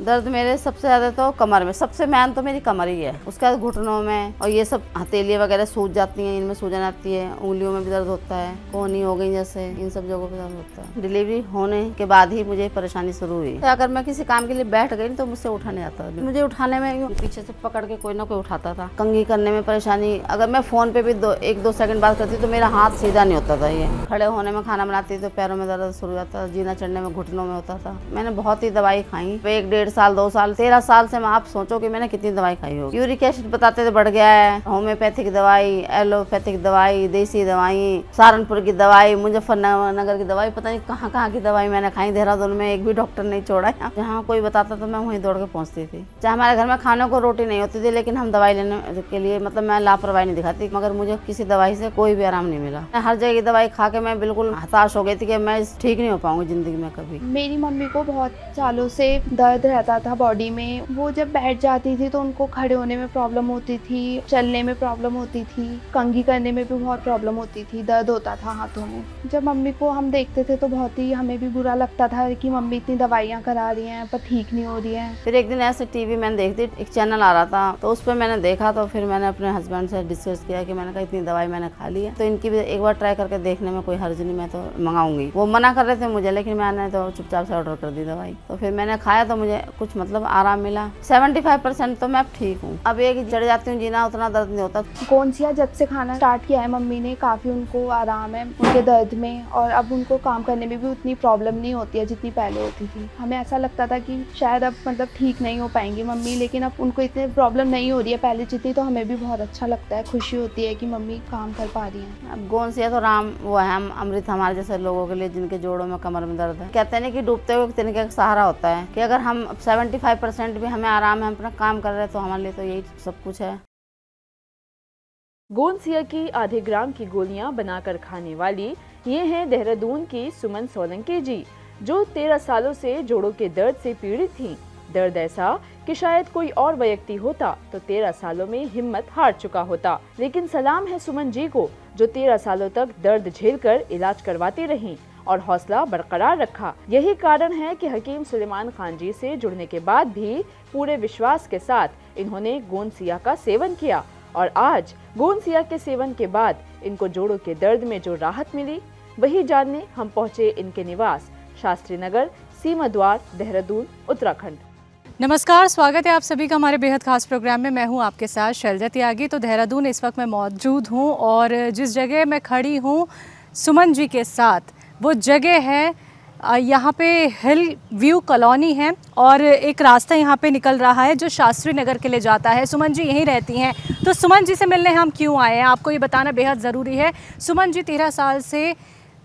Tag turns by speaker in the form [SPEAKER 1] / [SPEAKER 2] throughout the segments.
[SPEAKER 1] दर्द मेरे सबसे ज्यादा तो कमर में, सबसे मेन तो मेरी कमर ही है, उसके बाद घुटनों में, और ये सब हथेलियां वगैरह सूज जाती हैं, इनमें सूजन आती है, उंगलियों में भी दर्द होता है, कोहनी हो गई जैसे, इन सब जगहों पे दर्द होता है। डिलीवरी होने के बाद ही मुझे परेशानी शुरू हुई। अगर मैं किसी काम के लिए बैठ गई तो मुझसे उठा नहीं आता, मुझे उठाने में यूं पीछे से पकड़ के कोई ना कोई उठाता था। कंघी करने में परेशानी, अगर मैं फोन पे भी 1-2 सेकंड बात करती तो मेरा हाथ सीधा नहीं होता था। ये खड़े होने में, खाना बनाती तो पैरों में दर्द शुरू होता था, जीना चढ़ने में घुटनों में होता था। मैंने बहुत ही दवाई खाई, 1-1.5 साल 2 साल 13 साल से मैं, आप सोचो कि मैंने कितनी दवाई खाई होगी। यूरिक एसिड बताते थे बढ़ गया है, होम्योपैथिक दवाई, एलोपैथिक दवाई, देसी दवाई, सहारनपुर की दवाई, मुजफ्फरनगर की दवाई, पता नहीं कहाँ कहाँ की दवाई मैंने खाई। देहरादून में एक भी डॉक्टर नहीं छोड़ा, जहाँ कोई बताता तो मैं वहीं दौड़ के पहुँचती थी। चाहे हमारे घर में खाने को रोटी नहीं होती थी, लेकिन हम दवाई लेने के लिए, मतलब मैं लापरवाही नहीं दिखाती, मगर मुझे किसी दवाई से कोई भी आराम नहीं मिला। हर जगह की दवाई खा के मैं बिल्कुल हताश हो गई थी कि मैं ठीक नहीं हो पाऊंगी जिंदगी में कभी।
[SPEAKER 2] मेरी मम्मी को बहुत सालों से दर्द रहता था बॉडी में। वो जब बैठ जाती थी तो उनको खड़े होने में प्रॉब्लम होती थी, चलने में प्रॉब्लम होती थी, कंघी करने में भी बहुत प्रॉब्लम होती थी, दर्द होता था हाथों में। जब मम्मी को हम देखते थे तो बहुत ही हमें भी बुरा लगता था कि मम्मी इतनी दवाइयाँ करा रही हैं पर ठीक नहीं हो रही है।
[SPEAKER 1] फिर एक दिन ऐसे टीवी मैंने देखती, एक चैनल आ रहा था, तो उस पर मैंने देखा, तो फिर मैंने अपने हस्बैंड से डिस्कस किया कि मैंने कहा इतनी दवाई मैंने खा ली है, तो इनकी भी एक बार ट्राई करके देखने में कोई हर्ज नहीं, मैं तो मंगाऊंगी। वो मना कर रहे थे मुझे, लेकिन मैंने तो चुपचाप से ऑर्डर कर दी दवाई। तो फिर मैंने खाया तो मुझे कुछ मतलब आराम मिला। 75% तो मैं अब ठीक हूँ। अब एक चढ़ जाती हूँ जीना, उतना दर्द नहीं होता।
[SPEAKER 2] गोंसिया जब से खाना स्टार्ट किया है मम्मी ने, काफ़ी उनको आराम है उनके दर्द में, और अब उनको काम करने में भी उतनी प्रॉब्लम नहीं होती है जितनी पहले होती थी। हमें ऐसा लगता था कि शायद अब मतलब ठीक नहीं हो पाएंगी मम्मी, लेकिन अब उनको इतनी प्रॉब्लम नहीं हो रही है पहले जितनी, तो हमें भी बहुत अच्छा लगता है, खुशी होती है कि मम्मी काम कर पा रही हैं।
[SPEAKER 1] अब गोंसिया तो राम वो है, हम अमृत हमारे जैसे लोगों के लिए जिनके जोड़ों में कमर में दर्द है। कहते हैं ना कि डूबते हुए तिनके का सहारा होता है, कि अगर हम 75% भी हमें आराम है, हम अपना काम कर रहे हैं, तो हमारे लिए तो यही सब कुछ है।
[SPEAKER 3] गोंसिया की आधे ग्राम की गोलियां बनाकर खाने वाली ये हैं देहरादून की सुमन सोलंकी जी, जो 13 सालों से जोड़ों के दर्द से पीड़ित थीं। दर्द ऐसा कि शायद कोई और व्यक्ति होता तो 13 सालों में हिम्मत हार चुका होता। लेकिन सलाम है सुमन जी को, जो 13 सालों तक दर्द झेलकर इलाज करवाती रहीं और हौसला बरकरार रखा। यही कारण है कि हकीम सुलेमान खान जी से जुड़ने के बाद भी पूरे विश्वास के साथ इन्होंने गोंसिया का सेवन किया, और आज गोंसिया के सेवन के बाद इनको जोड़ों के दर्द में जो राहत मिली, वही जानने हम पहुंचे इनके निवास, शास्त्री नगर, सीमा द्वार, देहरादून, उत्तराखंड।
[SPEAKER 4] नमस्कार, स्वागत है आप सभी का हमारे बेहद खास प्रोग्राम में। मैं हूं आपके साथ शैलजा त्यागी। तो देहरादून इस वक्त मैं मौजूद हूं, और जिस जगह मैं खड़ी हूं सुमन जी के साथ, वो जगह है यहाँ पे हिल व्यू कॉलोनी है, और एक रास्ता यहाँ पे निकल रहा है जो शास्त्री नगर के लिए जाता है। सुमन जी यहीं रहती हैं, तो सुमन जी से मिलने हम क्यों आए हैं आपको ये बताना बेहद ज़रूरी है। सुमन जी 13 साल से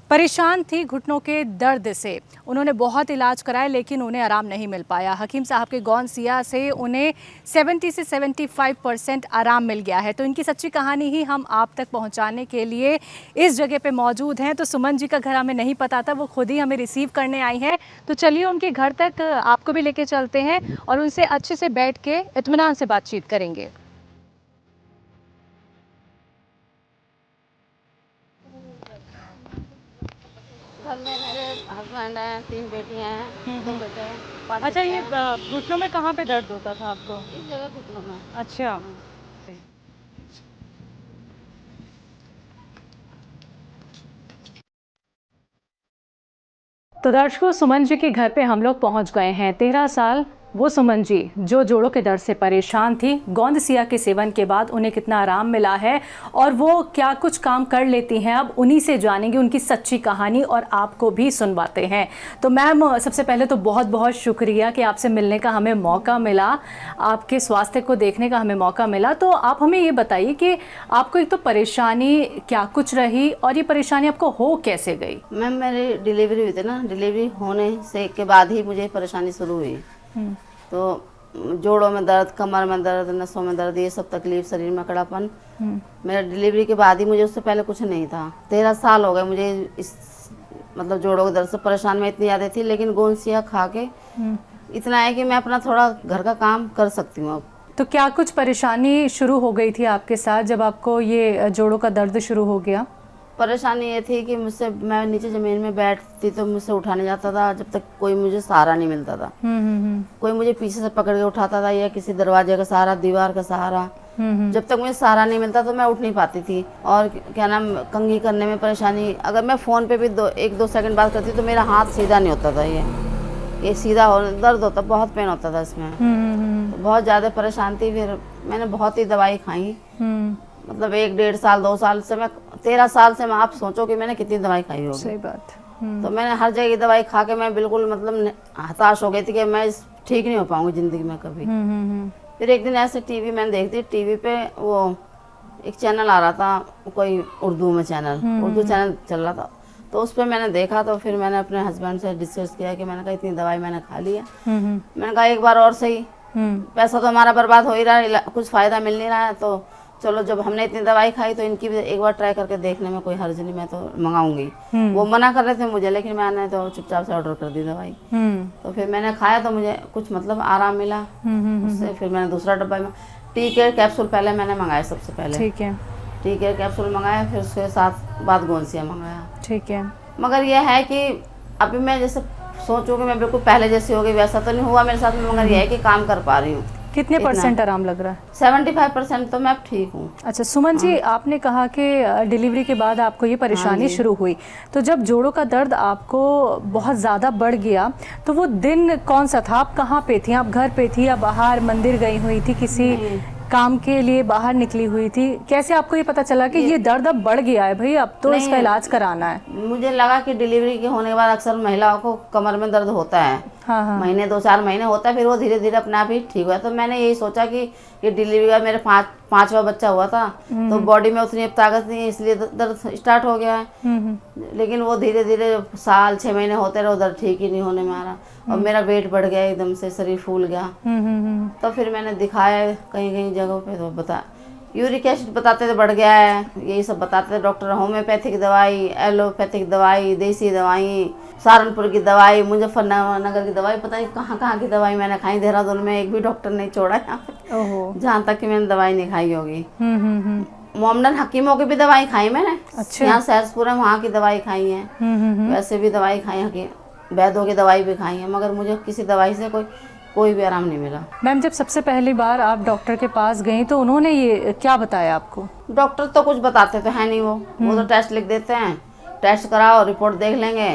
[SPEAKER 4] परेशान थी घुटनों के दर्द से। उन्होंने बहुत इलाज कराए, लेकिन उन्हें आराम नहीं मिल पाया। हकीम साहब के गोंसिया से उन्हें 70 से 75% आराम मिल गया है। तो इनकी सच्ची कहानी ही हम आप तक पहुंचाने के लिए इस जगह पे मौजूद हैं। तो सुमन जी का घर हमें नहीं पता था, वो खुद ही हमें रिसीव करने आई हैं। तो चलिए उनके घर तक आपको भी लेके चलते हैं, और उनसे अच्छे से बैठ के इत्मीनान से बातचीत करेंगे।
[SPEAKER 1] घर में मेरे हस्बैंड हैं, 3 बेटियां हैं, 2 बेटे हैं, 5
[SPEAKER 4] अच्छा, ये
[SPEAKER 1] बच्चे हैं।
[SPEAKER 4] घुटनों में कहाँ पे दर्द होता था आपको?
[SPEAKER 1] इस जगह घुटनों में।
[SPEAKER 4] अच्छा। तो दर्शकों, सुमन जी के घर पे हम लोग पहुंच गए हैं। 13 साल वो सुमन जी जो जोड़ों के दर्द से परेशान थी, गोंसिया के सेवन के बाद उन्हें कितना आराम मिला है, और वो क्या कुछ काम कर लेती हैं, अब उन्हीं से जानेंगे उनकी सच्ची कहानी, और आपको भी सुनवाते हैं। तो मैम, सबसे पहले तो बहुत बहुत शुक्रिया कि आपसे मिलने का हमें मौका मिला, आपके स्वास्थ्य को देखने का हमें मौका मिला। तो आप हमें ये बताइए कि आपको एक तो परेशानी क्या कुछ रही, और ये परेशानी आपको हो कैसे गई?
[SPEAKER 1] मैम, मेरी डिलीवरी हुई थी ना, डिलीवरी होने से के बाद ही मुझे परेशानी शुरू हुई। तो जोड़ों में दर्द, कमर में दर्द, नसों में दर्द, ये सब तकलीफ, शरीर में कड़ापन, मेरा डिलीवरी के बाद ही, मुझे उससे पहले कुछ नहीं था। 13 साल हो गए मुझे इस मतलब जोड़ों के दर्द से परेशान मैं इतनी ज़्यादा थी, लेकिन गोंसिया खा के इतना है कि मैं अपना थोड़ा घर का काम कर सकती हूँ अब।
[SPEAKER 4] तो क्या कुछ परेशानी शुरू हो गई थी आपके साथ जब आपको ये जोड़ों का दर्द शुरू हो गया?
[SPEAKER 1] परेशानी ये थी कि मुझसे, मैं नीचे ज़मीन में बैठती तो मुझसे उठा नहीं जाता था जब तक कोई मुझे सहारा नहीं मिलता था। कोई मुझे पीछे से पकड़ के उठाता था या किसी दरवाजे का सहारा, दीवार का सहारा। जब तक मुझे सहारा नहीं मिलता तो मैं उठ नहीं पाती थी। और क्या नाम, कंघी करने में परेशानी। अगर मैं फ़ोन पे भी 1-2 सेकंड बात करती तो मेरा हाथ सीधा नहीं होता था। ये सीधा हो, दर्द होता, बहुत पेन होता था इसमें। तो बहुत ज़्यादा परेशान थी। फिर मैंने बहुत ही दवाई खाई, मतलब 1-1.5 साल 2 साल से, मैं 13 साल से, मैं आप सोचो कि मैंने कितनी दवाई खाई होगी।
[SPEAKER 4] सही बात।
[SPEAKER 1] तो मैंने हर जगह दवाई खा के मैं बिल्कुल मतलब हताश हो गई थी कि मैं ठीक नहीं हो पाऊंगी ज़िंदगी में कभी। फिर एक दिन ऐसे टीवी मैंने देखती, टीवी पे वो एक चैनल आ रहा था, कोई उर्दू में चैनल, उर्दू चैनल चल रहा था। तो उस पर मैंने देखा, तो फिर मैंने अपने हस्बैंड से डिस्कस किया कि मैंने कहा इतनी दवाई मैंने खा ली है, मैंने कहा एक बार और सही, पैसा तो हमारा बर्बाद हो ही रहा है, कुछ फ़ायदा मिल नहीं रहा है, तो चलो जब हमने इतनी दवाई खाई तो इनकी भी एक बार ट्राई करके देखने में कोई हर्ज नहीं, मैं तो मंगाऊंगी। वो मना कर रहे थे मुझे, लेकिन मैंने तो चुपचाप से ऑर्डर कर दी दवाई। तो फिर मैंने खाया तो मुझे कुछ मतलब आराम मिला उससे। फिर मैंने दूसरा डब्बा में टी केयर कैप्सूल पहले मैंने मंगाया, सबसे पहले
[SPEAKER 4] ठीक है,
[SPEAKER 1] टी केयर कैप्सूल मंगाया, फिर उसके साथ बाद गोंसिया मंगाया।
[SPEAKER 4] ठीक है।
[SPEAKER 1] मगर यह है कि अभी मैं जैसे सोचूं कि मैं बिल्कुल पहले जैसी हो गई, वैसा तो नहीं हुआ मेरे साथ में, मगर यह है कि काम कर पा रही हूँ।
[SPEAKER 4] कितने % आराम लग रहा है?
[SPEAKER 1] 75% तो मैं अब ठीक हूँ।
[SPEAKER 4] अच्छा सुमन जी, आपने कहा कि डिलीवरी के बाद आपको ये परेशानी शुरू हुई, तो जब जोड़ों का दर्द आपको बहुत ज़्यादा बढ़ गया तो वो दिन कौन सा था? आप कहाँ पे थी? आप घर पे थी या बाहर मंदिर गई हुई थी, किसी काम के लिए बाहर निकली हुई थी? कैसे आपको ये पता चला कि ये दर्द अब बढ़ गया है, भाई अब तो इसका इलाज कराना है?
[SPEAKER 1] मुझे लगा कि डिलीवरी के होने के बाद अक्सर महिलाओं को कमर में दर्द होता है।
[SPEAKER 4] हाँ।
[SPEAKER 1] महीने 2-4 महीने होता है, फिर वो धीरे धीरे अपने आप ही ठीक हुआ। तो मैंने यही सोचा कि ये डिलीवरी का मेरे 5वां बच्चा हुआ था, तो बॉडी में उतनी अब ताकत नहीं है, इसलिए दर्द स्टार्ट हो गया है। लेकिन वो धीरे धीरे साल 6 महीने होते रहे, दर्द ठीक ही नहीं होने में आ रहा, और मेरा वेट बढ़ गया, एकदम से शरीर फूल गया। तो फिर मैंने दिखाया कहीं कहीं जगहों पे, तो बता यूरिक एसिड बताते थे बढ़ गया है, यही सब बताते थे डॉक्टर। होम्योपैथिक दवाई, एलोपैथिक दवाई, देसी दवाई, सहारनपुर की दवाई, मुजफ्फरनगर की दवाई, पता नहीं कहाँ कहाँ की दवाई मैंने खाई। देहरादून में एक भी डॉक्टर नहीं छोड़ा यहाँ पे, जहाँ तक कि मैंने दवाई नहीं खाई होगी। मोमडन हकीमों की भी दवाई खाई मैंने।
[SPEAKER 4] अच्छा।
[SPEAKER 1] यहाँ सहसपुर है, वहाँ की दवाई खाई है, वैसे भी दवाई खाई, हकीम वैद्यों की दवाई भी खाई है, मगर मुझे किसी दवाई से कोई भी आराम नहीं मिला।
[SPEAKER 4] मैम, जब सबसे पहली बार आप डॉक्टर के पास गई तो उन्होंने ये क्या बताया आपको?
[SPEAKER 1] डॉक्टर तो कुछ बताते तो है नहीं, वो तो टेस्ट लिख देते हैं, टेस्ट कराओ, रिपोर्ट देख लेंगे,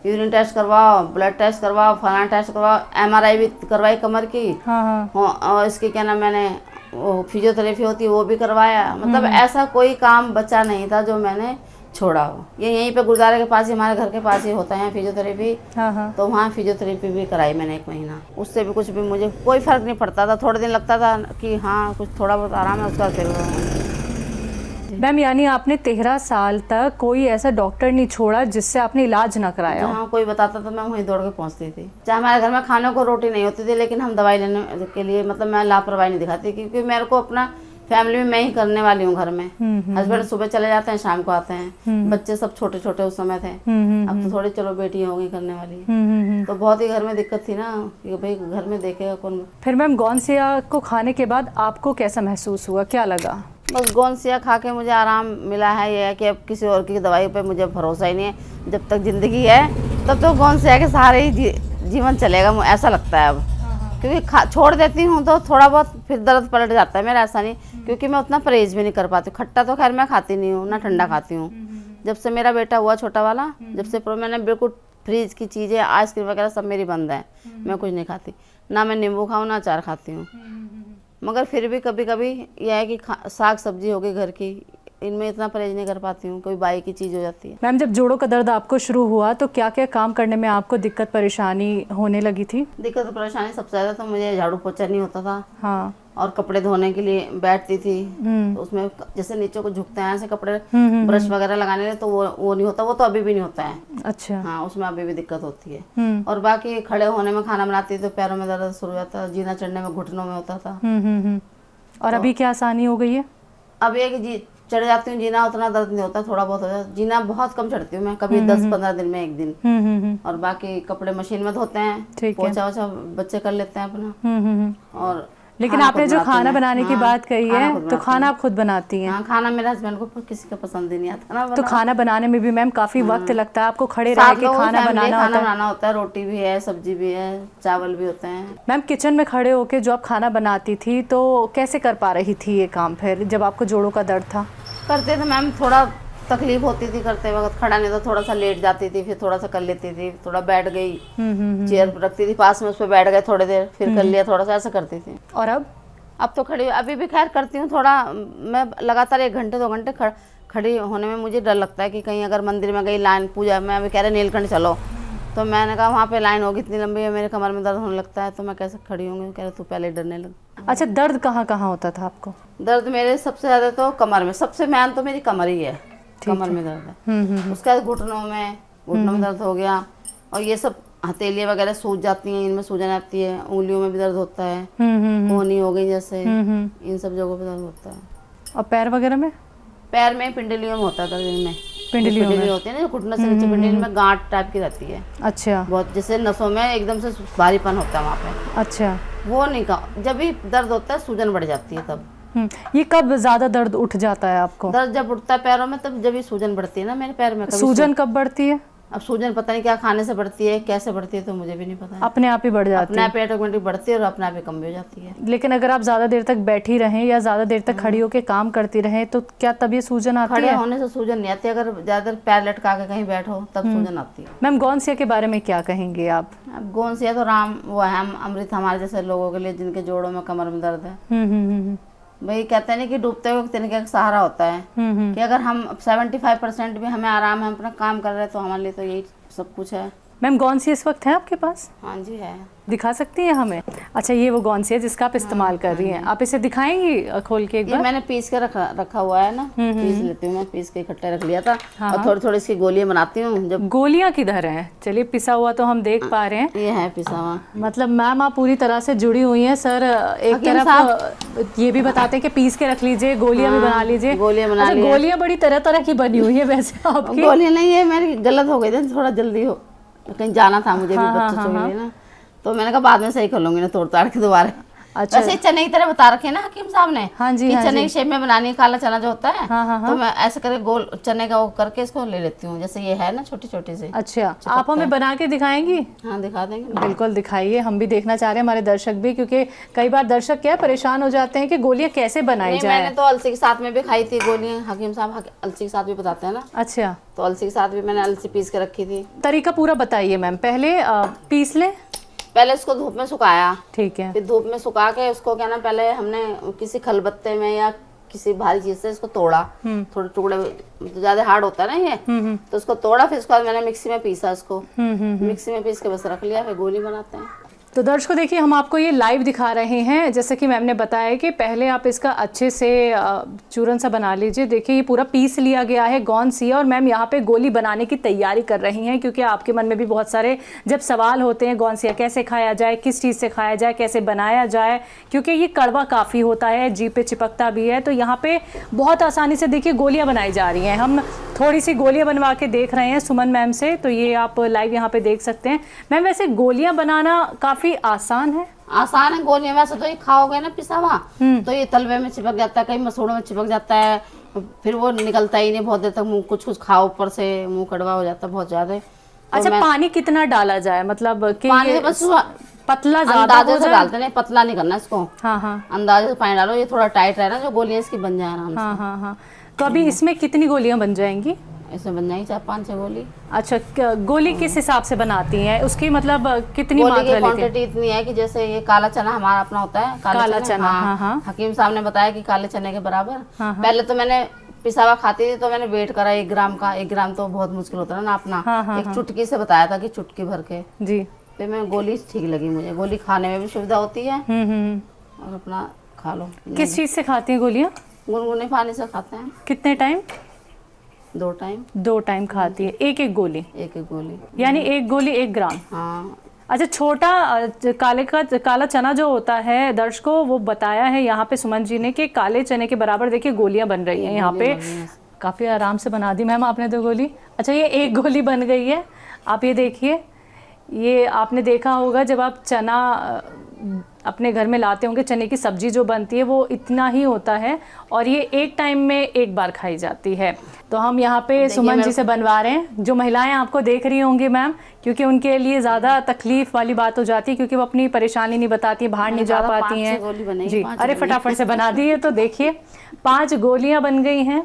[SPEAKER 1] यूरिन टेस्ट करवाओ, ब्लड टेस्ट करवाओ, फलाना टेस्ट करवाओ, MRI भी करवाई कमर की। हाँ। और इसकी क्या नाम, मैंने वो फिजियोथेरेपी होती है वो भी करवाया। मतलब ऐसा कोई काम बचा नहीं था जो मैंने छोड़ा हो। ये यहीं पे गुरुद्वारे के पास ही, हमारे घर के पास ही होता है फिजियोथेरेपी। तो वहाँ फिजियोथेरेपी भी कराई मैंने 1 महीना। उससे भी कुछ भी मुझे कोई फर्क नहीं पड़ता था। थोड़े दिन लगता था कि हाँ कुछ थोड़ा बहुत आराम है, उसका फिर।
[SPEAKER 4] मैम, यानी आपने 13 साल तक कोई ऐसा डॉक्टर नहीं छोड़ा जिससे आपने इलाज ना कराया हो?
[SPEAKER 1] हाँ, कोई बताता तो मैं वहीं दौड़ के पहुँचती थी। चाहे हमारे घर में खाने को रोटी नहीं होती थी, लेकिन हम दवाई लेने के लिए, मतलब मैं लापरवाही नहीं दिखाती, क्योंकि मेरे को अपना फैमिली में मैं ही करने वाली हूँ घर में। हस्बैंड सुबह चले जाते हैं, शाम को आते हैं, बच्चे सब छोटे छोटे उस समय थे। अब तो थोड़ी चलो बेटी होगी करने वाली। तो बहुत ही घर में दिक्कत थी ना कि भाई घर में देखेगा कौन।
[SPEAKER 4] फिर मैम, गोंसिया को खाने के बाद आपको कैसा महसूस हुआ, क्या लगा?
[SPEAKER 1] बस गोंसिया खा के मुझे आराम मिला है। ये है कि अब किसी और की दवाई पे मुझे भरोसा ही नहीं है। जब तक जिंदगी है तब तो गोंसिया के सहारे ही जीवन चलेगा, ऐसा लगता है अब। क्योंकि छोड़ देती हूँ तो थोड़ा बहुत फिर दर्द पलट जाता है मेरा, ऐसा नहीं, क्योंकि मैं उतना परहेज भी नहीं कर पाती हूँ। खट्टा तो खैर मैं खाती नहीं हूँ, ना ठंडा खाती हूँ। जब से मेरा बेटा हुआ छोटा वाला, जब से मैंने बिल्कुल फ्रीज की चीज़ें, आइसक्रीम वगैरह सब मेरी बंद है। मैं कुछ नहीं खाती, ना मैं नींबू खाऊँ ना अचार खाती हूँ। मगर फिर भी कभी कभी यह है कि साग सब्जी हो गई घर की, इनमें इतना परहेज नहीं कर पाती हूँ, कोई बाई की चीज़ हो जाती है।
[SPEAKER 4] मैम, जब जोड़ों का दर्द आपको शुरू हुआ तो क्या क्या काम करने में आपको दिक्कत परेशानी होने लगी थी?
[SPEAKER 1] दिक्कत परेशानी सबसे ज़्यादा तो मुझे झाड़ू पोछा नहीं होता था।
[SPEAKER 4] हाँ।
[SPEAKER 1] और कपड़े धोने के लिए बैठती थी तो उसमें जैसे नीचे को झुकते हैं ऐसे कपड़े ब्रश वगैरह लगाने लिए, तो वो नहीं होता। वो तो अभी भी नहीं होता है। अच्छा। हाँ, उसमें अभी भी दिक्कत होती है। और बाकी खड़े होने में, खाना बनाती तो पैरों में दर्द शुरू हो जाता, जीना चढ़ने में घुटनों में होता था।
[SPEAKER 4] और अभी क्या आसानी हो गई है?
[SPEAKER 1] अब एक चढ़ जाती हूँ जीना, उतना दर्द नहीं होता, थोड़ा बहुत हो जाता। जीना बहुत कम चढ़ती हूँ मैं, कभी 10-15 दिन में एक दिन। और बाकी कपड़े मशीन में धोते हैं, पोछा वोछा बच्चे कर लेते हैं अपना। और
[SPEAKER 4] लेकिन
[SPEAKER 1] खाना
[SPEAKER 4] आपने
[SPEAKER 1] खुद
[SPEAKER 4] जो
[SPEAKER 1] बनाती
[SPEAKER 4] खाना
[SPEAKER 1] हूँ।
[SPEAKER 4] बनाने की
[SPEAKER 1] हाँ,
[SPEAKER 4] बात कही
[SPEAKER 1] खाना
[SPEAKER 4] है
[SPEAKER 1] खुद
[SPEAKER 4] तो
[SPEAKER 1] बनाती
[SPEAKER 4] खाना
[SPEAKER 1] हूँ।
[SPEAKER 4] आप खुद बनाती हैं।
[SPEAKER 1] हाँ, खाना मेरे हस्बैंड को किसी का पसंद ही नहीं आता ना
[SPEAKER 4] तो
[SPEAKER 1] बनाना।
[SPEAKER 4] खाना बनाने में भी मैम काफ़ी वक्त लगता है, आपको खड़े रह
[SPEAKER 1] सात
[SPEAKER 4] के
[SPEAKER 1] लोगों की
[SPEAKER 4] खाना
[SPEAKER 1] फैमिली है,
[SPEAKER 4] बनाना
[SPEAKER 1] खाना
[SPEAKER 4] होता है।
[SPEAKER 1] बनाना होता है, रोटी भी है, सब्जी भी है, चावल भी होते हैं।
[SPEAKER 4] मैम किचन में खड़े होके जो आप खाना बनाती थी तो कैसे कर पा रही थी ये काम, फिर जब आपको जोड़ों का दर्द था?
[SPEAKER 1] करते थे मैम, थोड़ा तकलीफ होती थी करते वक्त, खड़ा नहीं तो थोड़ा सा लेट जाती थी, फिर थोड़ा सा कर लेती थी, थोड़ा बैठ गई, चेयर रखती थी पास में, उस पर बैठ गए थोड़ी देर, फिर कर लिया थोड़ा सा, ऐसा करती थी।
[SPEAKER 4] और
[SPEAKER 1] अब तो खड़ी, अभी भी खैर करती हूँ थोड़ा। मैं लगातार 1 घंटे 2 घंटे खड़ी होने में मुझे डर लगता है कि कहीं अगर मंदिर में गई, लाइन पूजा में, अभी कह रहे नीलकंठ चलो, तो मैंने कहा वहाँ पे लाइन होगी इतनी लंबी है, मेरे कमर में दर्द होने लगता है, तो मैं कैसे खड़ी होंगी। कह रहे तू पहले डरने लग।
[SPEAKER 4] अच्छा, दर्द कहाँ कहाँ होता था आपको?
[SPEAKER 1] दर्द मेरे सबसे ज़्यादा तो कमर में, सबसे मेन तो मेरी कमर ही है, कमर में दर्द है। उसके बाद घुटनों में दर्द हो गया, और ये सब हथेलियाँ वगैरह सूज जाती हैं, इनमें सूजन आती है, उंगलियों में भी दर्द होता है, कोहनी हो गई जैसे, इन सब जगहों पे दर्द होता है।
[SPEAKER 4] और पैर वगैरह में?
[SPEAKER 1] पैर में पिंडलियों में होता है दर्द, इनमें
[SPEAKER 4] पिंडलियों में
[SPEAKER 1] होती है ना, जो घुटने से नीचे पिंडली में गांठ टाइप की रहती है
[SPEAKER 4] अच्छा
[SPEAKER 1] बहुत, जैसे नसों में एकदम से भारीपन होता है वहाँ पे,
[SPEAKER 4] अच्छा।
[SPEAKER 1] वो नहीं का, जब भी दर्द होता है सूजन बढ़ जाती है तब।
[SPEAKER 4] ये कब ज़्यादा दर्द उठ जाता है आपको?
[SPEAKER 1] दर्द जब उठता है पैरों में, तब जब ये सूजन बढ़ती है ना मेरे पैर में। कभी
[SPEAKER 4] सूजन कब बढ़ती है?
[SPEAKER 1] अब सूजन पता नहीं क्या खाने से बढ़ती है, कैसे बढ़ती है तो मुझे भी नहीं पता है।
[SPEAKER 4] अपने आप ही बढ़ जाती
[SPEAKER 1] अपने आप ऑटोमेटिक बढ़ती है और अपने आप ही कम भी हो जाती है।
[SPEAKER 4] है। लेकिन अगर आप ज़्यादा देर तक बैठी रहें या ज़्यादा देर तक खड़ी होकर काम करती रहें तो क्या तब ये सूजन आती
[SPEAKER 1] खड़े
[SPEAKER 4] है?
[SPEAKER 1] होने से सूजन नहीं आती, अगर ज़्यादा पैर लटका के कहीं बैठो तब सूजन आती है।
[SPEAKER 4] मैम गौनसिया के बारे में क्या कहेंगे आप?
[SPEAKER 1] अब गोंसिया तो राम वो है, हम अमृत हमारे जैसे लोगों के लिए जिनके जोड़ों में कमर में दर्द है। भाई कहते हैं ना कि डूबते हुए तिनके का सहारा होता है, कि अगर हम 75% भी हमें आराम है, हम अपना काम कर रहे हैं, तो हमारे लिए तो यही सब कुछ है।
[SPEAKER 4] मैम गौनसिया इस वक्त है आपके पास?
[SPEAKER 1] हाँ जी है।
[SPEAKER 4] दिखा सकती हैं हमें? अच्छा, ये वो गौनसिया जिसका आप इस्तेमाल कर रही हैं, आप इसे दिखाएंगी खोल के एक
[SPEAKER 1] ये
[SPEAKER 4] बार?
[SPEAKER 1] मैंने पीस के रखा हुआ है ना, पीस लेती हूँ मैं, पीस के इकट्ठा रख लिया था, और थोड़ी थोड़ी इसकी गोलियां बनाती हूँ। जब
[SPEAKER 4] गोलियां किधर हैं? चलिए, पिसा हुआ तो हम देख पा रहे हैं,
[SPEAKER 1] ये है पिसा हुआ।
[SPEAKER 4] मतलब मैम आप पूरी तरह से जुड़ी हुई हैं सर। एक
[SPEAKER 1] हकीम
[SPEAKER 4] तरफ ये भी बताते हैं कि पीस के रख लीजिए, गोलियां भी बना लीजिए।
[SPEAKER 1] गोलियां बना
[SPEAKER 4] अच्छा,
[SPEAKER 1] ली।
[SPEAKER 4] गोलियां बड़ी तरह तरह की बनी हुई है वैसे आपकी।
[SPEAKER 1] गोलियां नहीं है, मेरी गलत हो गई थी, थोड़ा जल्दी हो, कहीं जाना था मुझे भी बच्चों के लिए ना, तो मैंने कहा बाद में सही कर लूंगी ना, तोड़ ताड़ के दोबारा।
[SPEAKER 4] अच्छा,
[SPEAKER 1] वैसे चने की तरह बता रखे हैं ना हकीम साहब ने,
[SPEAKER 4] हाँ जी,
[SPEAKER 1] कि
[SPEAKER 4] हाँ
[SPEAKER 1] चने
[SPEAKER 4] जी।
[SPEAKER 1] की शेप में बनानी है, काला चना जो होता है,
[SPEAKER 4] हाँ,
[SPEAKER 1] तो मैं ऐसे करके गोल चने का वो करके इसको ले लेती हूँ, जैसे ये है ना छोटी छोटी सी।
[SPEAKER 4] अच्छा, आप हमें बना के दिखाएंगी?
[SPEAKER 1] हाँ दिखा देंगे।
[SPEAKER 4] बिल्कुल दिखाइए, हम भी देखना चाह रहे हैं, हमारे दर्शक भी, क्योंकि कई बार दर्शक क्या परेशान हो जाते हैं कि गोलियां कैसे बनाई
[SPEAKER 1] नहीं,
[SPEAKER 4] जाए।
[SPEAKER 1] मैंने तो अलसी के साथ में भी खाई थी गोलियां, हकीम साहब अलसी के साथ भी बताते हैं ना,
[SPEAKER 4] अच्छा,
[SPEAKER 1] तो अलसी के साथ भी मैंने अलसी पीस के रखी थी।
[SPEAKER 4] तरीका पूरा बताइए मैम। पहले पीस लें?
[SPEAKER 1] पहले इसको धूप में सुखाया,
[SPEAKER 4] ठीक है।
[SPEAKER 1] फिर धूप में सुखा के उसको क्या ना, पहले हमने किसी खलबत्ते में या किसी भारी चीज से इसको तोड़ा, थोड़े टुकड़े, ज्यादा हार्ड होता है ना ये, तो उसको तोड़ा, फिर उसके बाद मैंने मिक्सी में पीसा इसको, मिक्सी में पीस के बस रख लिया, फिर गोली बनाते हैं।
[SPEAKER 4] तो दर्शकों देखिए, हम आपको ये लाइव दिखा रहे हैं, जैसे कि मैम ने बताया कि पहले आप इसका अच्छे से चूरन सा बना लीजिए। देखिए ये पूरा पीस लिया गया है गौनसिया, और मैम यहाँ पे गोली बनाने की तैयारी कर रही हैं, क्योंकि आपके मन में भी बहुत सारे जब सवाल होते हैं, गौनसिया कैसे खाया जाए, किस चीज़ से खाया जाए, कैसे बनाया जाए, क्योंकि ये कड़वा काफ़ी होता है, जीभ पे चिपकता भी है। तो यहाँ पे बहुत आसानी से देखिए गोलियाँ बनाई जा रही हैं। हम थोड़ी सी गोलियाँ बनवा के देख रहे हैं सुमन मैम से, तो ये आप लाइव यहाँ पे देख सकते हैं। मैम वैसे गोलियाँ बनाना काफ़ी आसान है?
[SPEAKER 1] आसान है गोलियां, वैसे तो ये खाओगे ना पिसा हुआ, तो ये तलवे में चिपक जाता है, कहीं मसूड़ों में चिपक जाता है, फिर वो निकलता ही नहीं बहुत देर तक, मुंह कुछ खाओ ऊपर से मुंह कड़वा हो जाता है बहुत ज्यादा।
[SPEAKER 4] अच्छा, पानी कितना डाला जाए, मतलब कि
[SPEAKER 1] पानी बस
[SPEAKER 4] पतला ज्यादा
[SPEAKER 1] अंदाजे
[SPEAKER 4] हो
[SPEAKER 1] से
[SPEAKER 4] जाए?
[SPEAKER 1] डालते नहीं, पतला नहीं करना इसको।
[SPEAKER 4] हाँ,
[SPEAKER 1] अंदाजे से पानी डालो, ये थोड़ा टाइट रहे ना, जो गोलियां इसकी बन जाए आराम से।
[SPEAKER 4] हाँ। तो अभी इसमें कितनी गोलियां बन जाएंगी?
[SPEAKER 1] इसमें बन जाएगी 4-5-6 गोली।
[SPEAKER 4] अच्छा, गोली किस हिसाब से बनाती हैं, उसकी मतलब कितनी
[SPEAKER 1] गोली
[SPEAKER 4] मात्रा
[SPEAKER 1] की
[SPEAKER 4] लेती हैं?
[SPEAKER 1] क्वांटिटी इतनी है कि जैसे ये काला चना हमारा अपना होता है,
[SPEAKER 4] काला चना, हाँ।
[SPEAKER 1] हकीम साहब ने बताया कि काले चने के बराबर। पहले तो मैंने पिसा हुआ खाती थी, तो मैंने वेट करा 1 ग्राम का, 1 ग्राम तो बहुत मुश्किल होता है ना अपना, एक चुटकी से बताया था कि चुटकी भर के
[SPEAKER 4] जी।
[SPEAKER 1] फिर मैं गोली ठीक लगी मुझे, गोली खाने में भी सुविधा होती है, और अपना खा लो।
[SPEAKER 4] किस चीज़ से खाती हैं गोलियां?
[SPEAKER 1] गुनगुने पानी से खाते हैं,
[SPEAKER 4] कितने टाइम?
[SPEAKER 1] 2 टाइम।
[SPEAKER 4] 2 टाइम खाती है, एक गोली,
[SPEAKER 1] एक गोली,
[SPEAKER 4] यानी 1 गोली 1 ग्राम।
[SPEAKER 1] हाँ।
[SPEAKER 4] अच्छा, छोटा काला चना जो होता है, दर्शकों वो बताया है यहाँ पे सुमन जी ने कि काले चने के बराबर देखिए गोलियां बन रही हैं यहाँ पे। काफ़ी आराम से बना दी मैम आपने 2 गोली। अच्छा, ये 1 गोली बन गई है। आप ये देखिए, ये आपने देखा होगा जब आप चना अपने घर में लाते होंगे, चने की सब्जी जो बनती है वो इतना ही होता है और ये एक टाइम में एक बार खाई जाती है। तो हम यहाँ पे सुमन जी से बनवा रहे हैं। जो महिलाएं आपको देख रही होंगी मैम, क्योंकि उनके लिए ज़्यादा तकलीफ वाली बात हो जाती है, क्योंकि वो अपनी परेशानी नहीं बताती, बाहर नहीं जा पाती हैं जी। अरे फटाफट से बना दी है। तो देखिए 5 गोलियाँ बन गई हैं।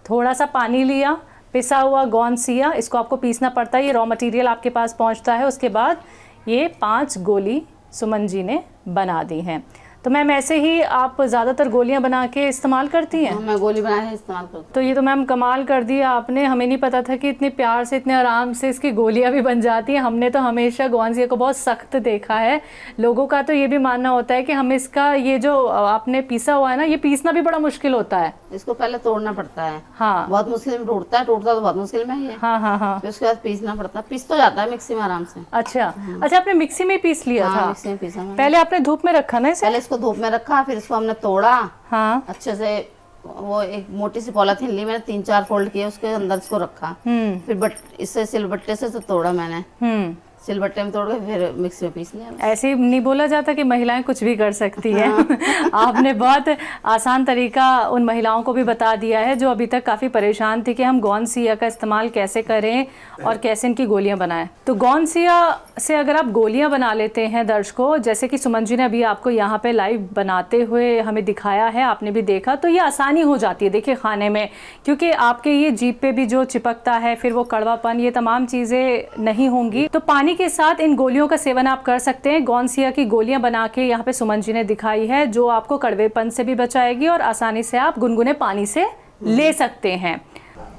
[SPEAKER 4] थोड़ा सा पानी लिया, पिसा हुआ गोंद सिया, इसको आपको पीसना पड़ता है, ये रॉ मटेरियल आपके पास पहुंचता है। उसके बाद ये 5 गोली सुमन जी ने बना दी हैं। तो मैम ऐसे ही आप ज़्यादातर गोलियां बना के इस्तेमाल करती हैं?
[SPEAKER 1] मैं गोली बना के इस्तेमाल करती हूँ।
[SPEAKER 4] तो ये तो मैम कमाल कर दिया आपने, हमें नहीं पता था कि इतने प्यार से इतने आराम से इसकी गोलियां भी बन जाती हैं। हमने तो हमेशा गोंजिया को बहुत सख्त देखा है। लोगों का तो ये भी मानना होता है कि हमें इसका ये जो आपने पीसा हुआ है ना, ये पीसना भी बड़ा मुश्किल होता है।
[SPEAKER 1] इसको पहले तोड़ना पड़ता है।
[SPEAKER 4] हाँ,
[SPEAKER 1] बहुत मुश्किल में टूटता है, टूटता तो बहुत मुश्किल में ही है।
[SPEAKER 4] हाँ हाँ हाँ।
[SPEAKER 1] फिर उसके बाद पीसना पड़ता है। पीस तो जाता है मिक्सी में आराम से।
[SPEAKER 4] अच्छा अच्छा, आपने मिक्सी में पीस लिया
[SPEAKER 1] हाँ,
[SPEAKER 4] था?
[SPEAKER 1] मिक्सी में पीसा मैंने।
[SPEAKER 4] पहले आपने धूप में रखा ना इसे?
[SPEAKER 1] पहले इसको धूप में रखा, फिर इसको हमने तोड़ा
[SPEAKER 4] हाँ।
[SPEAKER 1] अच्छे से। वो एक मोटी सी पॉलिथीन ली मैंने, 3-4 फोल्ड किए, उसके अंदर इसको रखा। फिर इससे सिलबट्टे से तो तोड़ा मैंने। सिलबट्टे में तोड़ के फिर मिक्सी में पीस लिया।
[SPEAKER 4] ऐसे ही नहीं बोला जाता कि महिलाएं कुछ भी कर सकती हैं। आपने बहुत आसान तरीका उन महिलाओं को भी बता दिया है जो अभी तक काफ़ी परेशान थी कि हम गोंद सिया का इस्तेमाल कैसे करें और कैसे इनकी गोलियां बनाएं। तो गोंद सिया से अगर आप गोलियां बना लेते हैं दर्शकों, जैसे कि सुमन जी ने अभी आपको यहाँ पे लाइव बनाते हुए हमें दिखाया है, आपने भी देखा, तो ये आसानी हो जाती है देखिए खाने में, क्योंकि आपके ये जीभ पे भी जो चिपकता है, फिर वो कड़वापन, ये तमाम चीज़ें नहीं होंगी। तो पानी के साथ इन गोलियों का सेवन आप कर सकते हैं। गोंद सिया की गोलियां बना के यहाँ पे सुमन जी ने दिखाई है, जो आपको कड़वेपन से भी बचाएगी और आसानी से आप गुनगुने पानी से ले सकते हैं।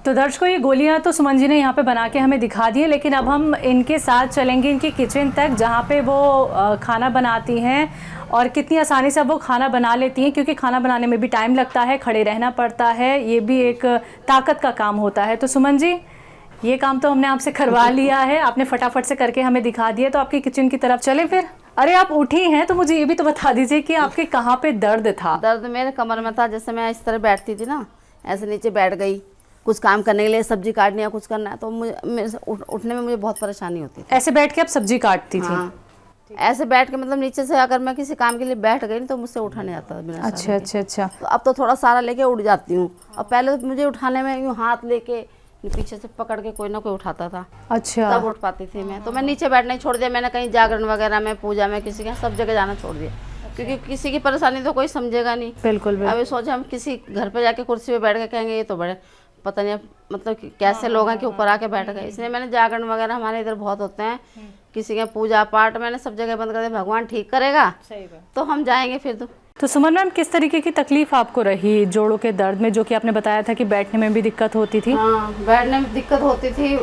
[SPEAKER 4] तो दर्शकों, ये गोलियां तो सुमन जी ने यहाँ पे बना के हमें दिखा दी है, लेकिन अब हम इनके साथ चलेंगे इनकी किचन तक, जहाँ पे वो खाना बनाती हैं और कितनी आसानी से वो खाना बना लेती हैं, क्योंकि खाना बनाने में भी टाइम लगता है, खड़े रहना पड़ता है, ये भी एक ताकत का काम होता है। तो सुमन जी, ये काम तो हमने आपसे करवा लिया है, आपने फटाफट से करके हमें दिखा दिया, तो आपकी किचन की तरफ चलें फिर। अरे आप उठी हैं तो मुझे ये भी तो बता दीजिए कि आपके कहाँ पे दर्द था?
[SPEAKER 1] दर्द मेरे कमर में था। जैसे मैं इस तरह बैठती थी ना, ऐसे नीचे बैठ गई, कुछ काम करने के लिए, सब्जी काटनी है, कुछ करना है, तो मुझे उठने में मुझे बहुत परेशानी होती थी।
[SPEAKER 4] ऐसे बैठ के आप सब्जी काटती थी?
[SPEAKER 1] हाँ, ऐसे बैठ के, मतलब नीचे से अगर मैं किसी काम के लिए बैठ गई तो मुझसे उठा नहीं जाता बिना
[SPEAKER 4] अच्छा अच्छा अच्छा।
[SPEAKER 1] तो अब तो थोड़ा सारा लेके उठ जाती हूँ। और पहले तो मुझे उठाने में यूँ हाथ लेके पीछे से पकड़ के कोई ना कोई उठाता था,
[SPEAKER 4] अच्छा,
[SPEAKER 1] तब उठ पाती थी मैं। तो मैं नीचे बैठना ही छोड़ दिया मैंने, कहीं जागरण वगैरह में, पूजा में, किसी के सब जगह जाना छोड़ दिया, क्योंकि किसी की परेशानी तो कोई समझेगा नहीं।
[SPEAKER 4] बिल्कुल बिल्कुल।
[SPEAKER 1] अभी सोचा हम किसी घर पे जाके कुर्सी पे बैठ के कहेंगे ये तो बड़े पता नहीं मतलब कैसे लोग हैं कि ऊपर आके बैठ गए। इसलिए मैंने जागरण वगैरह हमारे इधर बहुत होते हैं, किसी के पूजा पाठ मैंने सब जगह बंद कर दिया। भगवान ठीक करेगा तो हम जाएंगे फिर। तो
[SPEAKER 4] सुमन मैम, किस तरीके की तकलीफ आपको रही जोड़ों के दर्द में, जो कि आपने बताया था कि बैठने में भी दिक्कत होती थी?
[SPEAKER 1] हाँ, बैठने में दिक्कत होती थी,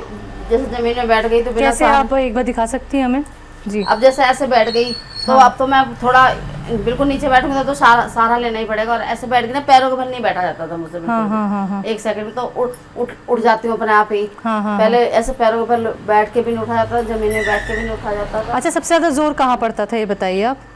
[SPEAKER 1] जैसे जमीन में बैठ गई तो
[SPEAKER 4] कैसे, आप एक बार दिखा सकती हैं हमें? जी।
[SPEAKER 1] अब जैसे ऐसे बैठ गई तो अब तो मैं थोड़ा बिल्कुल नीचे बैठूंगी तो सहारा लेना ही पड़ेगा, और ऐसे बैठ गई ना, पैरों के बल नहीं बैठा जाता था मुझसे बिल्कुल। एक सेकंड में तो उठ जाती हूँ अपने आप ही। पहले ऐसे पैरों के बल बैठ के भी नहीं उठा जाता, जमीन में बैठ के भी नहीं उठा जाता था।
[SPEAKER 4] अच्छा, सबसे ज्यादा जोर कहाँ पड़ता था ये बताइए आप?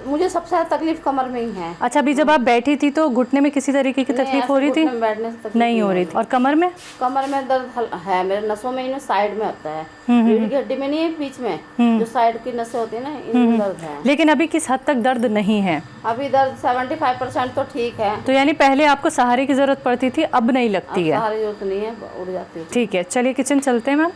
[SPEAKER 1] मुझे सबसे ज्यादा तकलीफ कमर में ही है।
[SPEAKER 4] अच्छा, अभी जब आप बैठी थी तो घुटने में किसी तरीके की तकलीफ हो रही थी?
[SPEAKER 1] बैठने से तकलीफ
[SPEAKER 4] नहीं हो रही थी। और कमर में?
[SPEAKER 1] कमर में दर्द है मेरे, नसों में, इन्हें साइड में होता है, रीढ़ की हड्डी में नहीं है, बीच में जो साइड की नसें होती है ना, इनमें दर्द है।
[SPEAKER 4] लेकिन अभी किस हद तक दर्द नहीं है?
[SPEAKER 1] अभी दर्द 75% तो ठीक है।
[SPEAKER 4] तो यानी पहले आपको सहारे की जरूरत पड़ती थी, अब नहीं लगती है?
[SPEAKER 1] सहारे की जरूरत नहीं है, उड़ जाती है।
[SPEAKER 4] ठीक है, चलिए किचन चलते हैं मैम।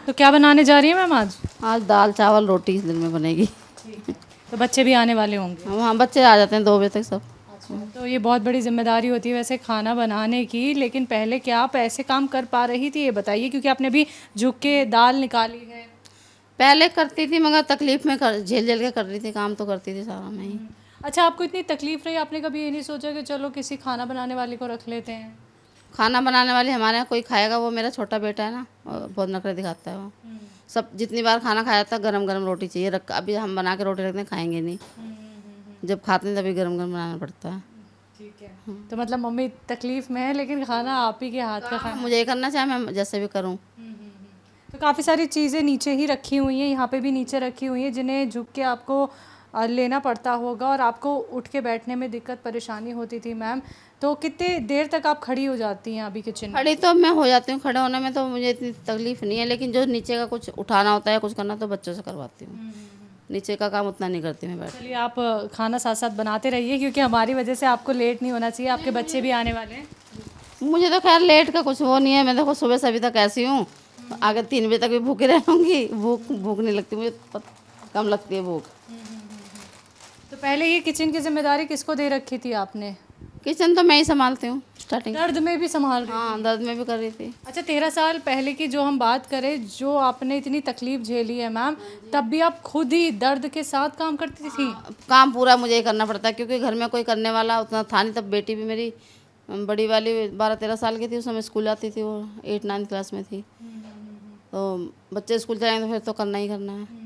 [SPEAKER 4] तो क्या बनाने जा रही है मैम आज?
[SPEAKER 1] आज दाल चावल रोटी इस दिन में बनेगी।
[SPEAKER 4] तो बच्चे भी आने वाले होंगे?
[SPEAKER 1] हाँ, बच्चे आ जाते हैं 2 बजे तक सब।
[SPEAKER 4] तो ये बहुत बड़ी जिम्मेदारी होती है वैसे खाना बनाने की, लेकिन पहले क्या आप ऐसे काम कर पा रही थी, ये बताइए, क्योंकि आपने भी झुक के दाल निकाली है।
[SPEAKER 1] पहले करती थी मगर तकलीफ में झेल झेल के कर रही थी, काम तो करती थी सारा मैं ही।
[SPEAKER 4] अच्छा, आपको इतनी तकलीफ रही, आपने कभी ये नहीं सोचा कि चलो किसी खाना बनाने वाले को रख लेते हैं?
[SPEAKER 1] खाना बनाने वाले हमारे यहाँ कोई खाएगा, वो मेरा छोटा बेटा है ना, बहुत नखरे दिखाता है वो। सब जितनी बार खाना खाया था गरम गरम रोटी चाहिए, रख अभी हम बना के रोटी रखते हैं, खाएंगे नहीं। जब खाते हैं तभी गरम गरम बनाना पड़ता है।
[SPEAKER 4] ठीक है। तो मतलब मम्मी तकलीफ में है, लेकिन खाना आप ही के हाथ का खाना
[SPEAKER 1] मुझे ये करना चाहे मैं जैसे भी करूँ।
[SPEAKER 4] तो काफ़ी सारी चीज़ें नीचे ही रखी हुई हैं, यहाँ पे भी नीचे रखी हुई हैं, जिन्हें झुक के आपको लेना पड़ता होगा, और आपको उठ के बैठने में दिक्कत परेशानी होती थी मैम। तो कितने देर तक आप खड़ी हो जाती हैं अभी किचन में?
[SPEAKER 1] खड़ी तो मैं हो जाती हूँ, खड़े होने में तो मुझे इतनी तकलीफ नहीं है, लेकिन जो नीचे का कुछ उठाना होता है, कुछ करना, तो बच्चों से करवाती हूँ। नीचे का काम उतना नहीं करती मैं बैठ।
[SPEAKER 4] चलिए आप खाना साथ साथ बनाते रहिए, क्योंकि हमारी वजह से आपको लेट नहीं होना चाहिए, आपके बच्चे भी आने वाले हैं।
[SPEAKER 1] मुझे तो खैर लेट का कुछ वो नहीं है, मैं देखो सुबह से अभी तक ऐसी हूँ, आगे 3 बजे तक भी भूखी रहूँगी। भूख नहीं लगती मुझे, कम लगती है भूख।
[SPEAKER 4] तो पहले ये किचन की जिम्मेदारी किसको दे रखी थी आपने?
[SPEAKER 1] किचन तो मैं ही संभालती हूँ स्टार्टिंग।
[SPEAKER 4] दर्द में भी संभाल रही?
[SPEAKER 1] हाँ, दर्द में भी कर रही थी।
[SPEAKER 4] अच्छा, 13 साल पहले की जो हम बात करें, जो आपने इतनी तकलीफ झेली है मैम, तब भी आप खुद ही दर्द के साथ काम करती थी?
[SPEAKER 1] काम पूरा मुझे ही करना पड़ता है, क्योंकि घर में कोई करने वाला उतना था नहीं। तब बेटी भी मेरी बड़ी वाली 12-13 साल की थी, उस समय स्कूल जाती थी, वो 8-9 क्लास में थी। तो बच्चे स्कूल जाएंगे तो फिर तो करना ही करना है।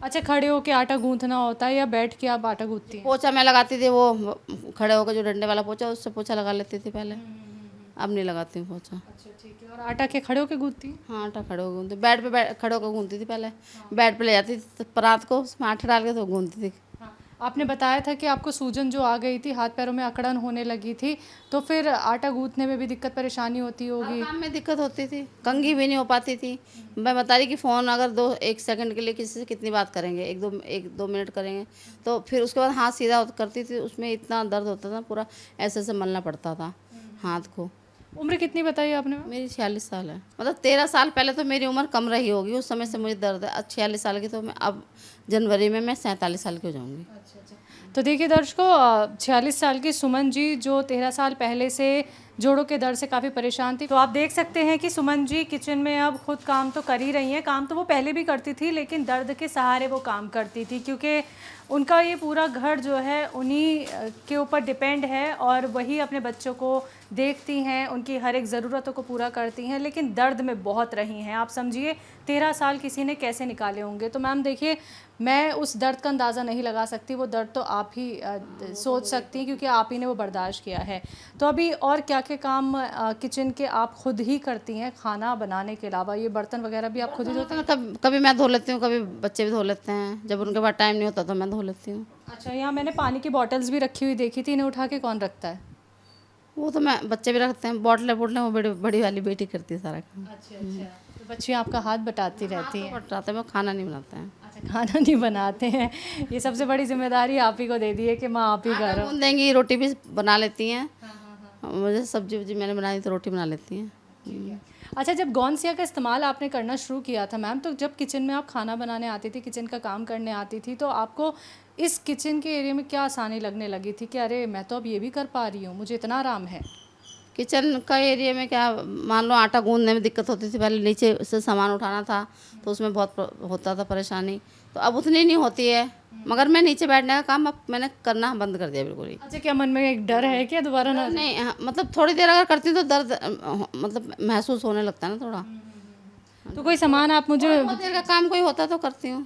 [SPEAKER 4] अच्छा, खड़े होके आटा गूंथना होता है या बैठ के आप आटा गूंथती हैं?
[SPEAKER 1] पोछा मैं लगाती थी, वो खड़े होकर जो डंडे वाला पोछा, उससे पोछा लगा लेती थी पहले। अब नहीं लगाती हूँ पोछा।
[SPEAKER 4] अच्छा, ठीक है। और आटा के खड़े होके गूंथती हैं?
[SPEAKER 1] हाँ, आटा खड़े होकर गूंथती, बेड पे खड़े होकर गूंथती थी पहले। बेड पे ले जाती थी परात को, उसमें आटा डाल के तो गूंथती थी।
[SPEAKER 4] हाँ, आपने बताया था कि आपको सूजन जो आ गई थी, हाथ पैरों में अकड़न होने लगी थी, तो फिर आटा गूंथने में भी दिक्कत परेशानी होती होगी?
[SPEAKER 1] काम में दिक्कत होती थी, कंघी भी नहीं हो पाती थी। मैं बता रही कि फ़ोन अगर 1 सेकंड के लिए किसी से कितनी बात करेंगे, 1-2 मिनट करेंगे, तो फिर उसके बाद हाथ सीधा करती थी, उसमें इतना दर्द होता था, पूरा ऐसे ऐसे मलना पड़ता था हाथ को।
[SPEAKER 4] उम्र कितनी बताई आपने?
[SPEAKER 1] मेरी 46 साल है। मतलब 13 साल पहले तो मेरी उम्र कम रही होगी, उस समय से मुझे दर्द है। अब 46 साल की, तो मैं अब जनवरी में मैं 47 साल की हो जाऊँगी।
[SPEAKER 4] तो देखिए दर्शकों, 46 साल की सुमन जी जो 13 साल पहले से जोड़ों के दर्द से काफ़ी परेशान थी, तो आप देख सकते हैं कि सुमन जी किचन में अब खुद काम तो कर ही रही हैं। काम तो वो पहले भी करती थी, लेकिन दर्द के सहारे वो काम करती थी, क्योंकि उनका ये पूरा घर जो है उन्हीं के ऊपर डिपेंड है, और वही अपने बच्चों को देखती हैं, उनकी हर एक ज़रूरतों को पूरा करती हैं, लेकिन दर्द में बहुत रही हैं। आप समझिए 13 साल किसी ने कैसे निकाले होंगे। तो मैम देखिए, मैं उस दर्द का अंदाज़ा नहीं लगा सकती, वो दर्द तो आप ही सोच सकती हैं, क्योंकि आप ही ने वो बर्दाश्त किया है। तो अभी और क्या क्या काम किचन के आप खुद ही करती हैं खाना बनाने के अलावा? ये बर्तन वगैरह भी आप खुद ही धोती हैं?
[SPEAKER 1] कभी मैं धो लेती हूँ, कभी बच्चे भी धो लेते हैं। जब उनके पास टाइम नहीं होता तो मैं धो लेती हूँ।
[SPEAKER 4] अच्छा, यहाँ मैंने पानी की बॉटल्स भी रखी हुई देखी थी, इन्हें उठा के कौन रखता है?
[SPEAKER 1] वो तो मैं, बच्चे भी रखते हैं, बॉटलें वो बड़ी वाली बेटी करती है सारा काम।
[SPEAKER 4] अच्छा अच्छा, तो बच्ची आपका हाथ बटाती रहती है?
[SPEAKER 1] बटाते हैं, वो खाना नहीं बनाते हैं।
[SPEAKER 4] अच्छा, खाना नहीं बनाते हैं। ये सबसे बड़ी जिम्मेदारी आप ही को दे दी है कि माँ आप ही करो।
[SPEAKER 1] गूंथ देंगी, रोटी भी बना लेती हैं। मुझे सब्जी वब्जी मैंने बनाई तो रोटी बना लेती हैं।
[SPEAKER 4] अच्छा, जब गौनसिया का इस्तेमाल आपने करना शुरू किया था मैम, तो जब किचन में आप खाना बनाने आती थी, किचन का काम करने आती थी, तो आपको इस किचन के एरिया में क्या आसानी लगने लगी थी कि अरे मैं तो अब ये भी कर पा रही हूँ, मुझे इतना आराम है?
[SPEAKER 1] किचन का एरिया में क्या, मान लो आटा गूंदने में दिक्कत होती थी, पहले नीचे से सामान उठाना था तो उसमें बहुत होता था परेशानी, तो अब उतनी नहीं होती है। मगर मैं नीचे बैठने का काम अब मैंने करना बंद कर दिया बिल्कुल ही।
[SPEAKER 4] अच्छा, क्या मन में एक डर है क्या दोबारा ना?
[SPEAKER 1] नहीं, हाँ, मतलब थोड़ी देर अगर करती तो दर्द मतलब महसूस होने लगता है ना थोड़ा।
[SPEAKER 4] तो कोई सामान आप मुझे
[SPEAKER 1] बहुत देर का काम कोई होता तो करती हूँ।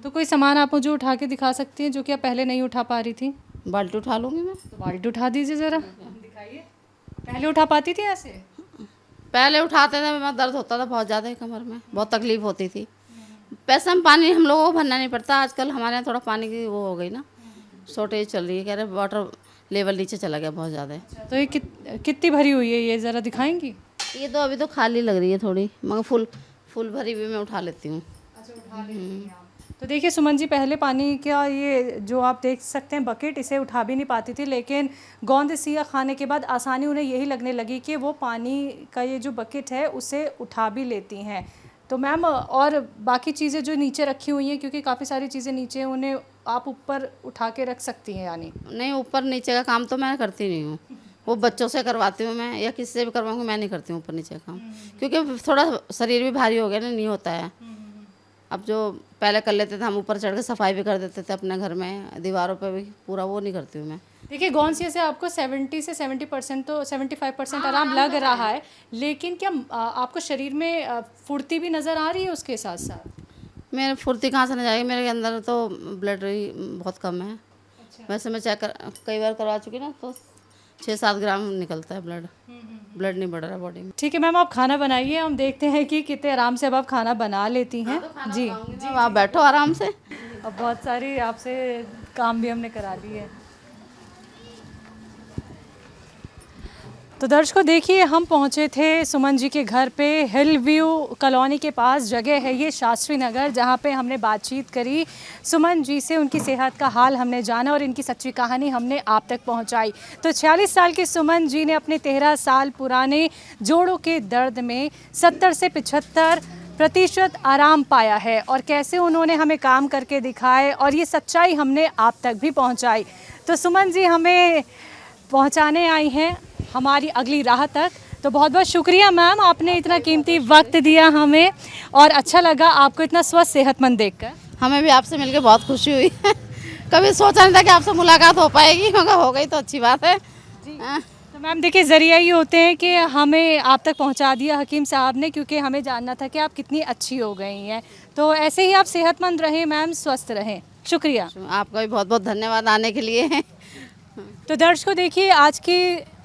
[SPEAKER 4] तो कोई सामान आप मुझे उठा के दिखा सकती हैं जो कि आप पहले नहीं उठा पा रही थी?
[SPEAKER 1] बाल्टी उठा लूँगी मैं।
[SPEAKER 4] तो बाल्टी उठा दीजिए ज़रा, दिखाइए। पहले उठा पाती थी ऐसे?
[SPEAKER 1] पहले उठाते थे, मैं दर्द होता था बहुत ज़्यादा कमर में, बहुत तकलीफ होती थी। पैसे हम पानी हम लोगों को भरना नहीं पड़ता आजकल, हमारे यहाँ थोड़ा पानी की वो हो गई ना, शॉर्टेज चल रही है, कह रहे वाटर लेवल नीचे चला गया बहुत ज़्यादा।
[SPEAKER 4] तो ये कितनी भरी हुई है, ये ज़रा दिखाएंगी?
[SPEAKER 1] ये तो अभी तो खाली लग रही है थोड़ी, मगर फुल भरी भी मैं उठा लेती हूँ।
[SPEAKER 4] तो देखिए सुमन जी, पहले पानी का ये जो आप देख सकते हैं बकेट, इसे उठा भी नहीं पाती थी, लेकिन गोंद सिया खाने के बाद आसानी उन्हें यही लगने लगी कि वो पानी का ये जो बकेट है उसे उठा भी लेती हैं। तो मैम, और बाकी चीज़ें जो नीचे रखी हुई हैं, क्योंकि काफ़ी सारी चीज़ें नीचे हैं, उन्हें आप ऊपर उठा के रख सकती हैं यानी?
[SPEAKER 1] नहीं, ऊपर नीचे का काम तो मैं करती नहीं हूँ, वो बच्चों से करवाती हूँ मैं, या किसी से भी करवाऊँगी, मैं नहीं करती हूँ ऊपर नीचे का काम, क्योंकि थोड़ा शरीर भी भारी हो गया ना, नहीं होता है। अब जो पहले कर लेते थे हम, ऊपर चढ़ के सफाई भी कर देते थे अपने घर में, दीवारों पे भी, पूरा वो नहीं करती हूँ मैं।
[SPEAKER 4] देखिए गोंसिया से आपको 70 से 70% तो 75% आराम लग रहा है, लेकिन क्या आपको शरीर में फुर्ती भी नज़र आ रही है उसके साथ साथ?
[SPEAKER 1] मेरे फुर्ती कहाँ से नहीं जाएगी, मेरे अंदर तो ब्लड बहुत कम है। वैसे मैं चेक कई बार करवा चुकी ना, तो 6-7 ग्राम निकलता है ब्लड नहीं बढ़ रहा बॉडी में।
[SPEAKER 4] ठीक है मैम, आप खाना बनाइए, हम देखते हैं कि कितने आराम से अब आप खाना बना लेती हैं। जी
[SPEAKER 1] जी, आप बैठो आराम से।
[SPEAKER 4] अब बहुत सारी आपसे काम भी हमने करा ली है। तो दर्शकों देखिए, हम पहुंचे थे सुमन जी के घर पे, हिल व्यू कॉलोनी के पास जगह है ये शास्त्री नगर, जहां पे हमने बातचीत करी सुमन जी से, उनकी सेहत का हाल हमने जाना और इनकी सच्ची कहानी हमने आप तक पहुंचाई। तो 46 साल की सुमन जी ने अपने 13 साल पुराने जोड़ों के दर्द में 70 से 75% आराम पाया है और कैसे उन्होंने हमें काम करके दिखाए और ये सच्चाई हमने आप तक भी पहुँचाई। तो सुमन जी हमें पहुँचाने आई हैं हमारी अगली राह तक। तो बहुत बहुत शुक्रिया मैम, आपने इतना कीमती वक्त दिया हमें और अच्छा लगा आपको इतना स्वस्थ सेहतमंद देखकर।
[SPEAKER 1] हमें भी आपसे मिलकर बहुत खुशी हुई है। कभी सोचा नहीं था कि आपसे मुलाकात हो पाएगी, मगर हो गई तो अच्छी बात है जी।
[SPEAKER 4] तो मैम देखिए, ज़रिया ही होते हैं कि हमें आप तक पहुंचा दिया हकीम साहब ने, क्योंकि हमें जानना था कि आप कितनी अच्छी हो गई हैं। तो ऐसे ही आप सेहतमंद रहें मैम, स्वस्थ रहें। शुक्रिया
[SPEAKER 1] आपका भी बहुत बहुत धन्यवाद आने के लिए।
[SPEAKER 4] तो दर्शकों देखिए, आज की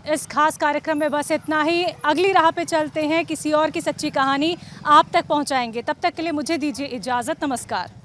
[SPEAKER 4] इस खास कार्यक्रम में बस इतना ही। अगली राह पे चलते हैं, किसी और की सच्ची कहानी आप तक पहुंचाएंगे। तब तक के लिए मुझे दीजिए इजाज़त। नमस्कार।